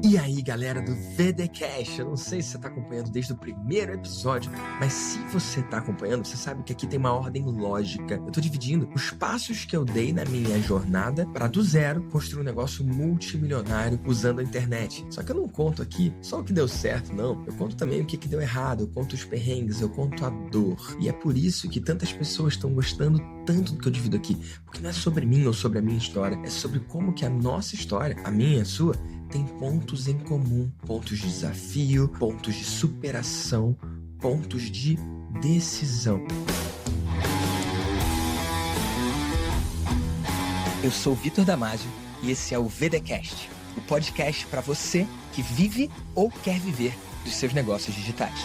E aí, galera do VDCast, eu não sei se você tá acompanhando desde o primeiro episódio, mas se você tá acompanhando, você sabe que aqui tem uma ordem lógica. Eu tô dividindo os passos que eu dei na minha jornada para do zero construir um negócio multimilionário usando a internet. Só que eu não conto aqui só o que deu certo, não. Eu conto também o que deu errado, eu conto os perrengues, eu conto a dor. E é por isso que tantas pessoas estão gostando tanto do que eu divido aqui. Porque não é sobre mim ou sobre a minha história, é sobre como que a nossa história, a minha e a sua, tem pontos em comum, pontos de desafio, pontos de superação, pontos de decisão. Eu sou o Vitor Damasio e esse é o VDCast, o podcast para você que vive ou quer viver dos seus negócios digitais.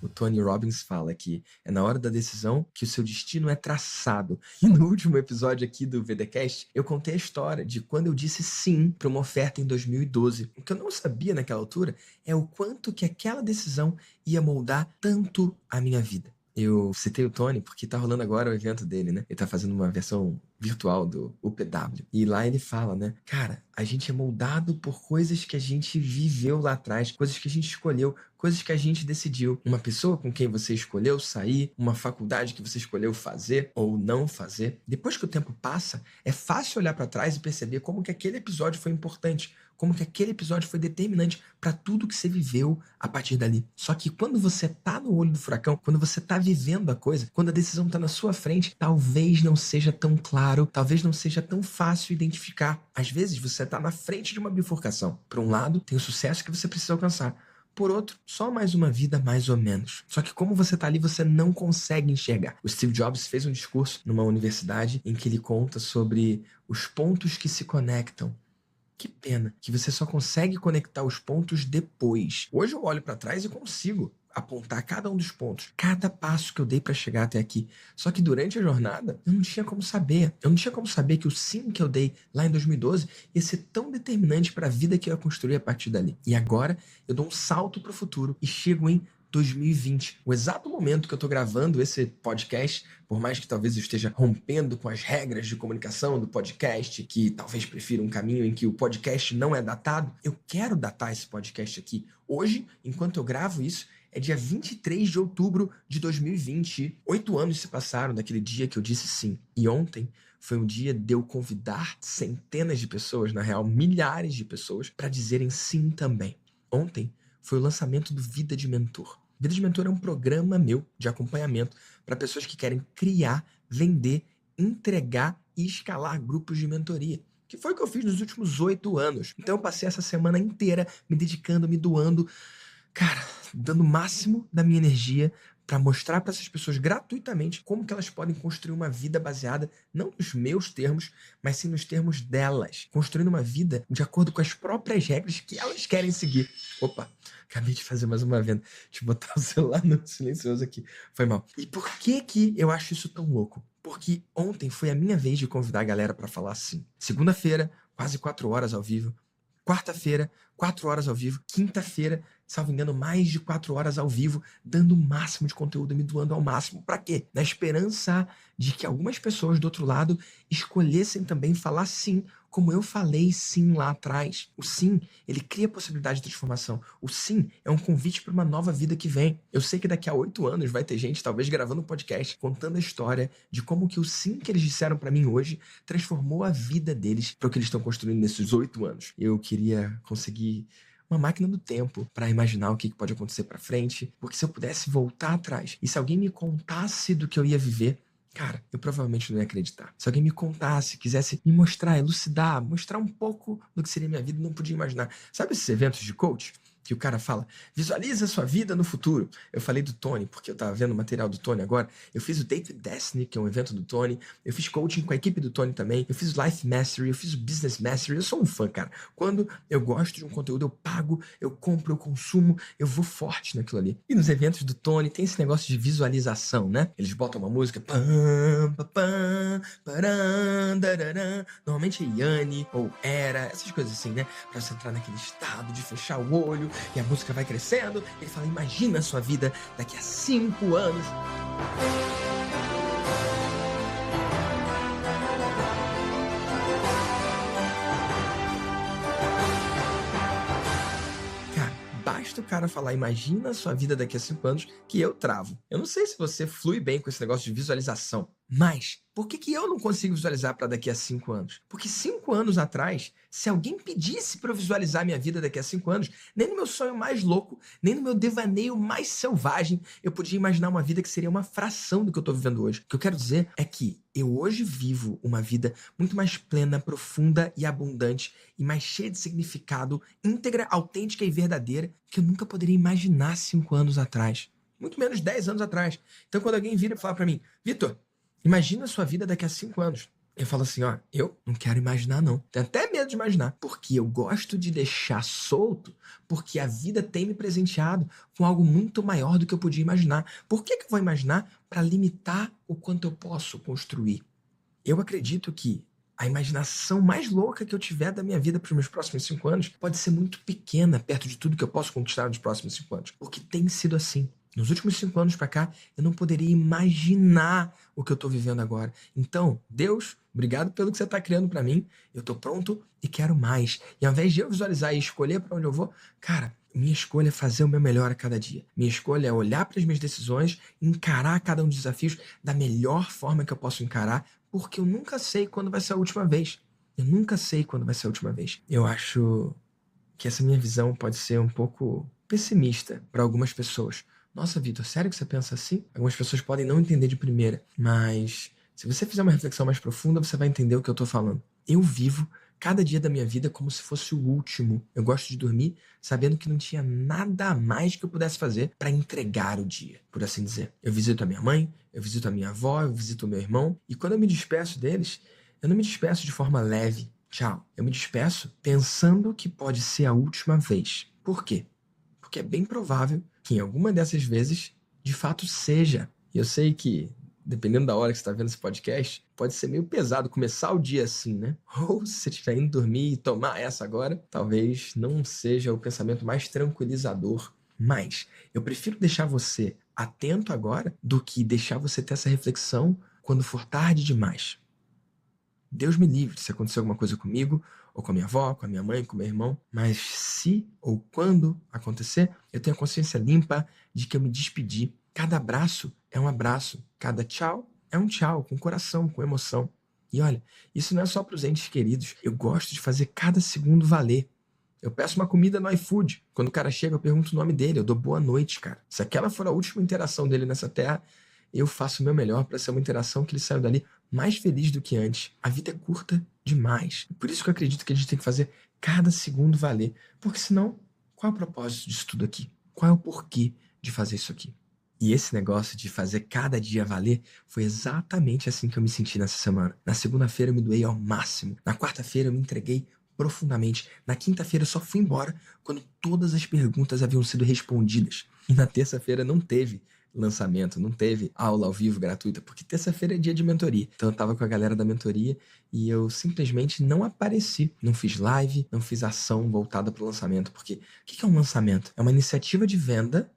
O Tony Robbins fala que é na hora da decisão que o seu destino é traçado. E no último episódio aqui do VDCast, eu contei a história de quando eu disse sim para uma oferta em 2012. O que eu não sabia naquela altura é o quanto que aquela decisão ia moldar tanto a minha vida. Eu citei o Tony porque tá rolando agora o evento dele, né? Ele tá fazendo uma versão virtual do UPW. E lá ele fala, né? Cara, a gente é moldado por coisas que a gente viveu lá atrás, coisas que a gente escolheu, coisas que a gente decidiu. Uma pessoa com quem você escolheu sair, uma faculdade que você escolheu fazer ou não fazer. Depois que o tempo passa, é fácil olhar para trás e perceber como que aquele episódio foi importante, como que aquele episódio foi determinante para tudo que você viveu a partir dali. Só que quando você tá no olho do furacão, quando você tá vivendo a coisa, quando a decisão tá na sua frente, talvez não seja tão claro, talvez não seja tão fácil identificar. Às vezes você tá na frente de uma bifurcação. Por um lado, tem o sucesso que você precisa alcançar. Por outro, só mais uma vida mais ou menos. Só que como você tá ali, você não consegue enxergar. O Steve Jobs fez um discurso numa universidade em que ele conta sobre os pontos que se conectam. Que pena que você só consegue conectar os pontos depois. Hoje eu olho para trás e consigo apontar cada um dos pontos, cada passo que eu dei para chegar até aqui. Só que durante a jornada, eu não tinha como saber. Eu não tinha como saber que o sim que eu dei lá em 2012 ia ser tão determinante para a vida que eu ia construir a partir dali. E agora eu dou um salto para o futuro e chego em 2020, o exato momento que eu tô gravando esse podcast, por mais que talvez eu esteja rompendo com as regras de comunicação do podcast, que talvez prefira um caminho em que o podcast não é datado, eu quero datar esse podcast aqui. Hoje, enquanto eu gravo isso, é dia 23 de outubro de 2020. 8 anos se passaram daquele dia que eu disse sim. E ontem foi um dia de eu convidar centenas de pessoas, na real, milhares de pessoas, para dizerem sim também. Ontem foi o lançamento do Vida de Mentor. Vida de Mentor é um programa meu de acompanhamento para pessoas que querem criar, vender, entregar e escalar grupos de mentoria. Que foi o que eu fiz nos últimos 8 anos. Então eu passei essa semana inteira me dedicando, me doando, cara, dando o máximo da minha energia para mostrar para essas pessoas gratuitamente como que elas podem construir uma vida baseada não nos meus termos, mas sim nos termos delas. Construindo uma vida de acordo com as próprias regras que elas querem seguir. Opa, acabei de fazer mais uma venda. Deixa eu botar o celular no silencioso aqui. Foi mal. E por que eu acho isso tão louco? Porque ontem foi a minha vez de convidar a galera para falar assim. Segunda-feira, quase 4 horas ao vivo. Quarta-feira, 4 horas ao vivo. Quinta-feira, salvo engano, mais de 4 horas ao vivo, dando o máximo de conteúdo, me doando ao máximo. Pra quê? Na esperança de que algumas pessoas do outro lado escolhessem também falar sim, como eu falei sim lá atrás. O sim, ele cria possibilidade de transformação. O sim é um convite para uma nova vida que vem. Eu sei que daqui a 8 anos vai ter gente, talvez gravando um podcast, contando a história de como que o sim que eles disseram para mim hoje transformou a vida deles para o que eles estão construindo nesses 8 anos. Eu queria conseguir uma máquina do tempo para imaginar o que pode acontecer para frente, porque se eu pudesse voltar atrás e se alguém me contasse do que eu ia viver, cara, eu provavelmente não ia acreditar. Se alguém me contasse, quisesse me mostrar, elucidar, mostrar um pouco do que seria minha vida, não podia imaginar. Sabe esses eventos de coach? Que o cara fala, visualiza a sua vida no futuro. Eu falei do Tony, porque eu tava vendo o material do Tony agora. Eu fiz o Date with Destiny, que é um evento do Tony. Eu fiz coaching com a equipe do Tony também. Eu fiz o Life Mastery, eu fiz o Business Mastery. Eu sou um fã, cara. Quando eu gosto de um conteúdo, eu pago, eu compro, eu consumo, eu vou forte naquilo ali. E nos eventos do Tony tem esse negócio de visualização, né? Eles botam uma música, pam, pam, pam, param, dararam. Normalmente é Yanni ou Era, essas coisas assim, né? Pra você entrar naquele estado de fechar o olho e a música vai crescendo. Ele fala, imagina a sua vida daqui a 5 anos. basta o cara falar, imagina a sua vida daqui a 5 anos, que eu travo. Eu não sei se você flui bem com esse negócio de visualização, mas por que eu não consigo visualizar para daqui a 5 anos? Porque 5 anos atrás, se alguém pedisse para eu visualizar minha vida daqui a 5 anos, nem no meu sonho mais louco, nem no meu devaneio mais selvagem, eu podia imaginar uma vida que seria uma fração do que eu estou vivendo hoje. O que eu quero dizer é que eu hoje vivo uma vida muito mais plena, profunda e abundante, e mais cheia de significado, íntegra, autêntica e verdadeira, que eu nunca poderia imaginar 5 anos atrás. Muito menos 10 anos atrás. Então quando alguém vira e fala para mim, Vitor, imagina a sua vida daqui a 5 anos. Eu falo assim, ó, eu não quero imaginar não. Tenho até medo de imaginar, porque eu gosto de deixar solto, porque a vida tem me presenteado com algo muito maior do que eu podia imaginar. Por que eu vou imaginar? Para limitar o quanto eu posso construir. Eu acredito que a imaginação mais louca que eu tiver da minha vida para os meus próximos 5 anos pode ser muito pequena perto de tudo que eu posso conquistar nos próximos 5 anos. Porque tem sido assim. Nos últimos 5 anos para cá, eu não poderia imaginar o que eu estou vivendo agora. Então, Deus, obrigado pelo que você está criando para mim. Eu estou pronto e quero mais. E ao invés de eu visualizar e escolher para onde eu vou, cara, minha escolha é fazer o meu melhor a cada dia. Minha escolha é olhar para as minhas decisões, encarar cada um dos desafios da melhor forma que eu posso encarar, porque eu nunca sei quando vai ser a última vez. Eu nunca sei quando vai ser a última vez. Eu acho que essa minha visão pode ser um pouco pessimista para algumas pessoas. Nossa, Vitor, sério que você pensa assim? Algumas pessoas podem não entender de primeira, mas se você fizer uma reflexão mais profunda, você vai entender o que eu tô falando. Eu vivo cada dia da minha vida como se fosse o último. Eu gosto de dormir sabendo que não tinha nada a mais que eu pudesse fazer para entregar o dia, por assim dizer. Eu visito a minha mãe, eu visito a minha avó, eu visito o meu irmão, e quando eu me despeço deles, eu não me despeço de forma leve. Tchau. Eu me despeço pensando que pode ser a última vez. Por quê? Porque é bem provável que em alguma dessas vezes, de fato, seja. E eu sei que, dependendo da hora que você está vendo esse podcast, pode ser meio pesado começar o dia assim, né? Ou se você estiver indo dormir e tomar essa agora, talvez não seja o pensamento mais tranquilizador. Mas eu prefiro deixar você atento agora do que deixar você ter essa reflexão quando for tarde demais. Deus me livre se acontecer alguma coisa comigo, ou com a minha avó, com a minha mãe, com o meu irmão, mas se ou quando acontecer, eu tenho a consciência limpa de que eu me despedi. Cada abraço é um abraço, cada tchau é um tchau, com coração, com emoção. E olha, isso não é só para os entes queridos, eu gosto de fazer cada segundo valer. Eu peço uma comida no iFood. Quando o cara chega, eu pergunto o nome dele, eu dou boa noite, cara. Se aquela for a última interação dele nessa terra, eu faço o meu melhor para ser uma interação que ele saiu dali mais feliz do que antes. A vida é curta demais. Por isso que eu acredito que a gente tem que fazer cada segundo valer. Porque senão, qual é o propósito disso tudo aqui? Qual é o porquê de fazer isso aqui? E esse negócio de fazer cada dia valer foi exatamente assim que eu me senti nessa semana. Na segunda-feira eu me doei ao máximo. Na quarta-feira eu me entreguei profundamente. Na quinta-feira eu só fui embora quando todas as perguntas haviam sido respondidas. E na terça-feira não teve lançamento, não teve aula ao vivo gratuita, porque terça-feira é dia de mentoria. Então eu tava com a galera da mentoria e eu simplesmente não apareci. Não fiz live, não fiz ação voltada para o lançamento, porque o que é um lançamento? É uma iniciativa de venda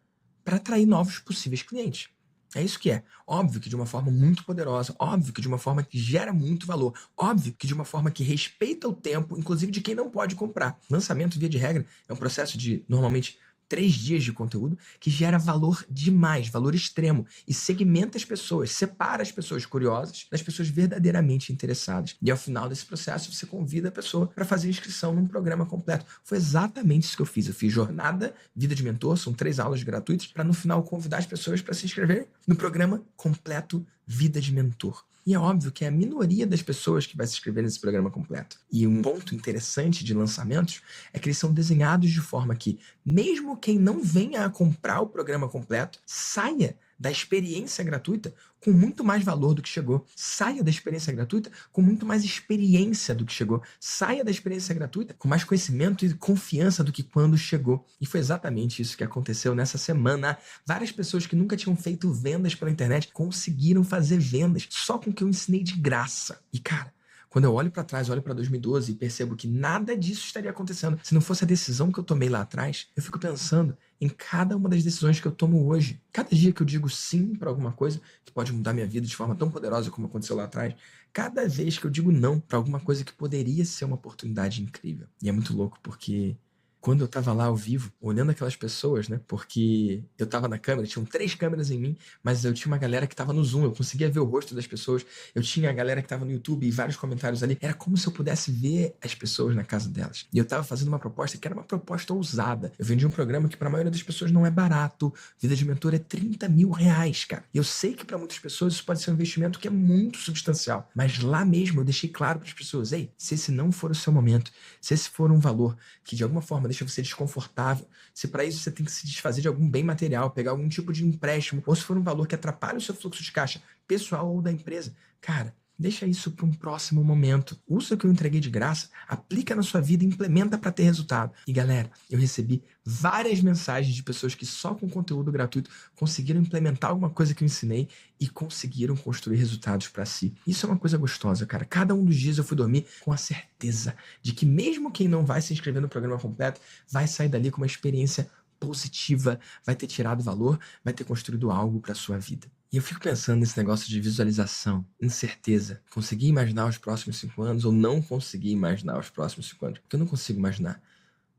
para atrair novos possíveis clientes. É isso que é. Óbvio que de uma forma muito poderosa, óbvio que de uma forma que gera muito valor, óbvio que de uma forma que respeita o tempo, inclusive de quem não pode comprar. Lançamento, via de regra, é um processo de, normalmente, 3 dias de conteúdo que gera valor demais, valor extremo, e segmenta as pessoas, separa as pessoas curiosas das pessoas verdadeiramente interessadas. E ao final desse processo, você convida a pessoa para fazer inscrição num programa completo. Foi exatamente isso que eu fiz. Eu fiz jornada, vida de mentor, são 3 aulas gratuitas, para no final convidar as pessoas para se inscreverem no programa completo Vida de Mentor. E é óbvio que é a minoria das pessoas que vai se inscrever nesse programa completo. E um ponto interessante de lançamentos é que eles são desenhados de forma que, mesmo quem não venha a comprar o programa completo, saia da experiência gratuita com muito mais valor do que chegou. Saia da experiência gratuita com muito mais experiência do que chegou. Saia da experiência gratuita com mais conhecimento e confiança do que quando chegou. E foi exatamente isso que aconteceu nessa semana. Várias pessoas que nunca tinham feito vendas pela internet conseguiram fazer vendas só com o que eu ensinei de graça. E cara, quando eu olho para trás, olho para 2012 e percebo que nada disso estaria acontecendo se não fosse a decisão que eu tomei lá atrás, eu fico pensando em cada uma das decisões que eu tomo hoje. Cada dia que eu digo sim para alguma coisa que pode mudar minha vida de forma tão poderosa como aconteceu lá atrás, cada vez que eu digo não para alguma coisa que poderia ser uma oportunidade incrível. E é muito louco porque quando eu tava lá ao vivo, olhando aquelas pessoas, né? Porque eu tava na câmera, tinham 3 câmeras em mim, mas eu tinha uma galera que tava no Zoom, eu conseguia ver o rosto das pessoas. Eu tinha a galera que tava no YouTube e vários comentários ali. Era como se eu pudesse ver as pessoas na casa delas. E eu tava fazendo uma proposta que era uma proposta ousada. Eu vendi um programa que pra maioria das pessoas não é barato. Vida de Mentor é R$ 30.000, cara. E eu sei que pra muitas pessoas isso pode ser um investimento que é muito substancial. Mas lá mesmo eu deixei claro para as pessoas, ei, se esse não for o seu momento, se esse for um valor que de alguma forma deixa você desconfortável, se para isso você tem que se desfazer de algum bem material, pegar algum tipo de empréstimo, ou se for um valor que atrapalha o seu fluxo de caixa pessoal ou da empresa, cara, deixa isso para um próximo momento. Usa o que eu entreguei de graça, aplica na sua vida e implementa para ter resultado. E galera, eu recebi várias mensagens de pessoas que só com conteúdo gratuito conseguiram implementar alguma coisa que eu ensinei e conseguiram construir resultados para si. Isso é uma coisa gostosa, cara. Cada um dos dias eu fui dormir com a certeza de que mesmo quem não vai se inscrever no programa completo vai sair dali com uma experiência positiva, vai ter tirado valor, vai ter construído algo para sua vida. E eu fico pensando nesse negócio de visualização, incerteza. Conseguir imaginar os próximos 5 anos ou não conseguir imaginar os próximos 5 anos? Porque eu não consigo imaginar,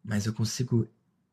mas eu consigo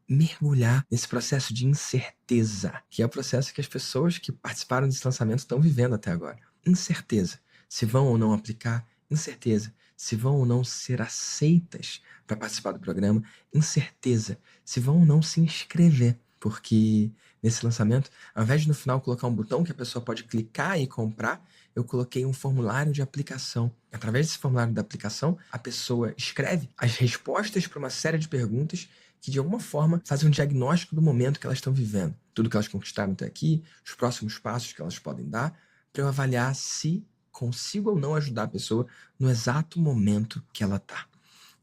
mergulhar nesse processo de incerteza, que é o processo que as pessoas que participaram desse lançamento estão vivendo até agora. Incerteza. Se vão ou não aplicar, incerteza. Se vão ou não ser aceitas para participar do programa, incerteza. Se vão ou não se inscrever. Porque nesse lançamento, ao invés de no final colocar um botão que a pessoa pode clicar e comprar, eu coloquei um formulário de aplicação. Através desse formulário da aplicação, a pessoa escreve as respostas para uma série de perguntas que de alguma forma fazem um diagnóstico do momento que elas estão vivendo. Tudo que elas conquistaram até aqui, os próximos passos que elas podem dar, para eu avaliar se consigo ou não ajudar a pessoa no exato momento que ela está.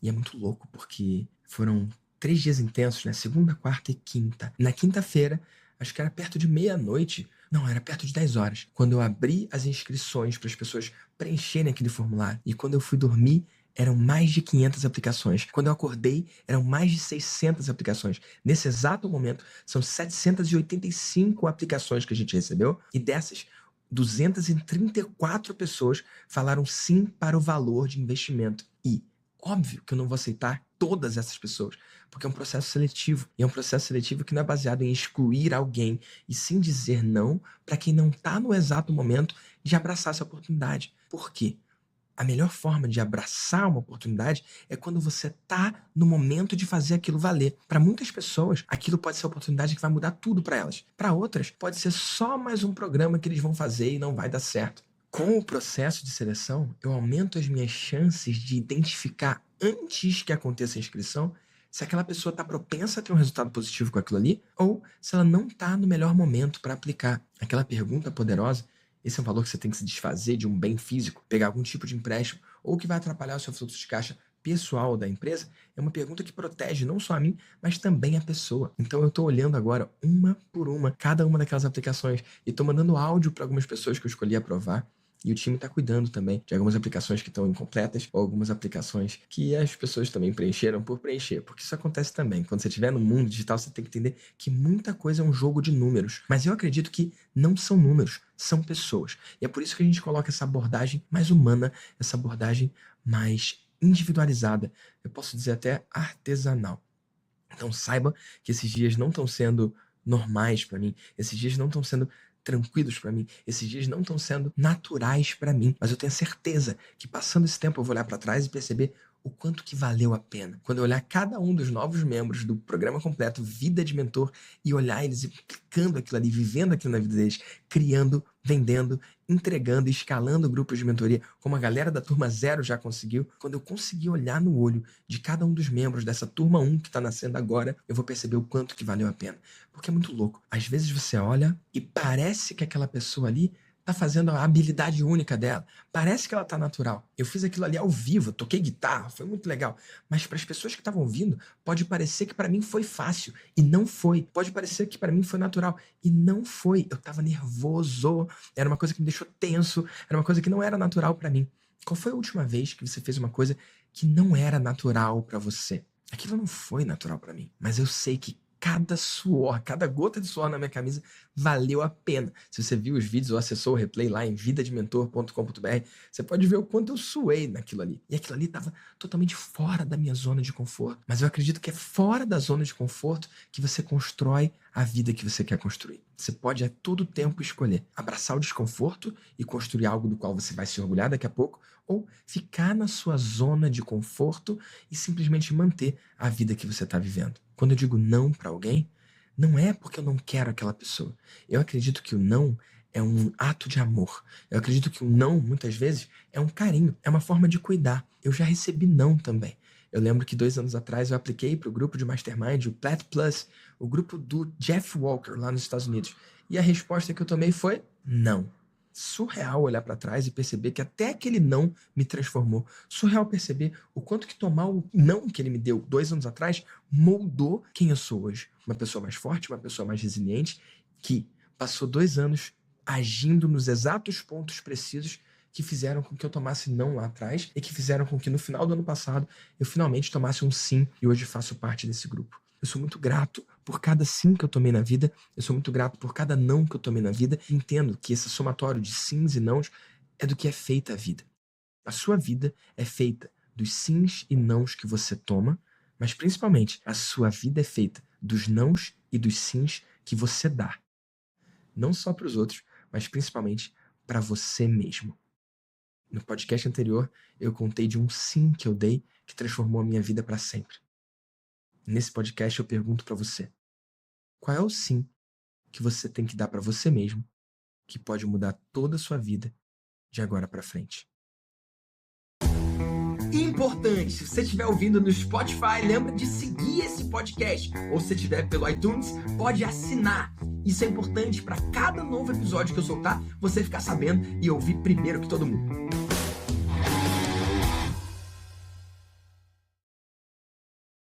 E é muito louco, porque foram 3 dias intensos, né? Segunda, quarta e quinta. Na quinta-feira, acho que era perto de meia-noite, não, era perto de 10 horas, quando eu abri as inscrições para as pessoas preencherem aquele formulário. E quando eu fui dormir, eram mais de 500 aplicações. Quando eu acordei, eram mais de 600 aplicações. Nesse exato momento, são 785 aplicações que a gente recebeu. E dessas, 234 pessoas falaram sim para o valor de investimento. E óbvio que eu não vou aceitar todas essas pessoas, porque é um processo seletivo. E é um processo seletivo que não é baseado em excluir alguém, e sim dizer não para quem não está no exato momento de abraçar essa oportunidade. Por quê? A melhor forma de abraçar uma oportunidade é quando você tá no momento de fazer aquilo valer. Para muitas pessoas, aquilo pode ser a oportunidade que vai mudar tudo para elas. Para outras, pode ser só mais um programa que eles vão fazer e não vai dar certo. Com o processo de seleção, eu aumento as minhas chances de identificar antes que aconteça a inscrição se aquela pessoa está propensa a ter um resultado positivo com aquilo ali ou se ela não está no melhor momento para aplicar. Aquela pergunta poderosa, esse é um valor que você tem que se desfazer de um bem físico, pegar algum tipo de empréstimo ou que vai atrapalhar o seu fluxo de caixa pessoal ou da empresa, é uma pergunta que protege não só a mim, mas também a pessoa. Então eu estou olhando agora, uma por uma, cada uma daquelas aplicações e estou mandando áudio para algumas pessoas que eu escolhi aprovar. E o time está cuidando também de algumas aplicações que estão incompletas ou algumas aplicações que as pessoas também preencheram por preencher. Porque isso acontece também. Quando você estiver no mundo digital, você tem que entender que muita coisa é um jogo de números. Mas eu acredito que não são números, são pessoas. E é por isso que a gente coloca essa abordagem mais humana, essa abordagem mais individualizada. Eu posso dizer até artesanal. Então saiba que esses dias não estão sendo normais para mim. Esses dias não estão sendo tranquilos para mim. Esses dias não estão sendo naturais para mim. Mas eu tenho certeza que passando esse tempo eu vou olhar para trás e perceber o quanto que valeu a pena. Quando eu olhar cada um dos novos membros do programa completo Vida de Mentor e olhar eles aplicando aquilo ali, vivendo aquilo na vida deles, criando, vendendo, entregando, escalando grupos de mentoria, como a galera da turma 0 já conseguiu, quando eu conseguir olhar no olho de cada um dos membros dessa turma 1 que está nascendo agora, eu vou perceber o quanto que valeu a pena. Porque é muito louco. Às vezes você olha e parece que aquela pessoa ali tá fazendo a habilidade única dela. Parece que ela tá natural. Eu fiz aquilo ali ao vivo, toquei guitarra, foi muito legal. Mas para as pessoas que estavam ouvindo, pode parecer que para mim foi fácil e não foi. Pode parecer que para mim foi natural e não foi. Eu tava nervoso, era uma coisa que me deixou tenso, era uma coisa que não era natural para mim. Qual foi a última vez que você fez uma coisa que não era natural para você? Aquilo não foi natural para mim, mas eu sei que cada suor, cada gota de suor na minha camisa valeu a pena. Se você viu os vídeos ou acessou o replay lá em vidadementor.com.br, você pode ver o quanto eu suei naquilo ali. E aquilo ali estava totalmente fora da minha zona de conforto. Mas eu acredito que é fora da zona de conforto que você constrói a vida que você quer construir. Você pode a todo tempo escolher abraçar o desconforto e construir algo do qual você vai se orgulhar daqui a pouco, ou ficar na sua zona de conforto e simplesmente manter a vida que você está vivendo. Quando eu digo não para alguém, não é porque eu não quero aquela pessoa. Eu acredito que o não é um ato de amor. Eu acredito que o não, muitas vezes, é um carinho, é uma forma de cuidar. Eu já recebi não também. Eu lembro que 2 anos atrás eu apliquei para o grupo de Mastermind, o Plat Plus, o grupo do Jeff Walker, lá nos Estados Unidos. E a resposta que eu tomei foi não. Surreal olhar para trás e perceber que até aquele não me transformou. Surreal perceber o quanto que tomar o não que ele me deu 2 anos atrás moldou quem eu sou hoje. Uma pessoa mais forte, uma pessoa mais resiliente, que passou 2 anos agindo nos exatos pontos precisos que fizeram com que eu tomasse não lá atrás e que fizeram com que no final do ano passado eu finalmente tomasse um sim e hoje faço parte desse grupo. Eu sou muito grato por cada sim que eu tomei na vida, eu sou muito grato por cada não que eu tomei na vida e entendo que esse somatório de sims e nãos é do que é feita a vida. A sua vida é feita dos sims e nãos que você toma, mas principalmente a sua vida é feita dos nãos e dos sims que você dá. Não só para os outros, mas principalmente para você mesmo. No podcast anterior, eu contei de um sim que eu dei que transformou a minha vida para sempre. Nesse podcast eu pergunto para você, qual é o sim que você tem que dar para você mesmo que pode mudar toda a sua vida de agora para frente? Importante, se você estiver ouvindo no Spotify, lembra de seguir esse podcast. Ou se estiver pelo iTunes, pode assinar. Isso é importante para cada novo episódio que eu soltar, você ficar sabendo e ouvir primeiro que todo mundo.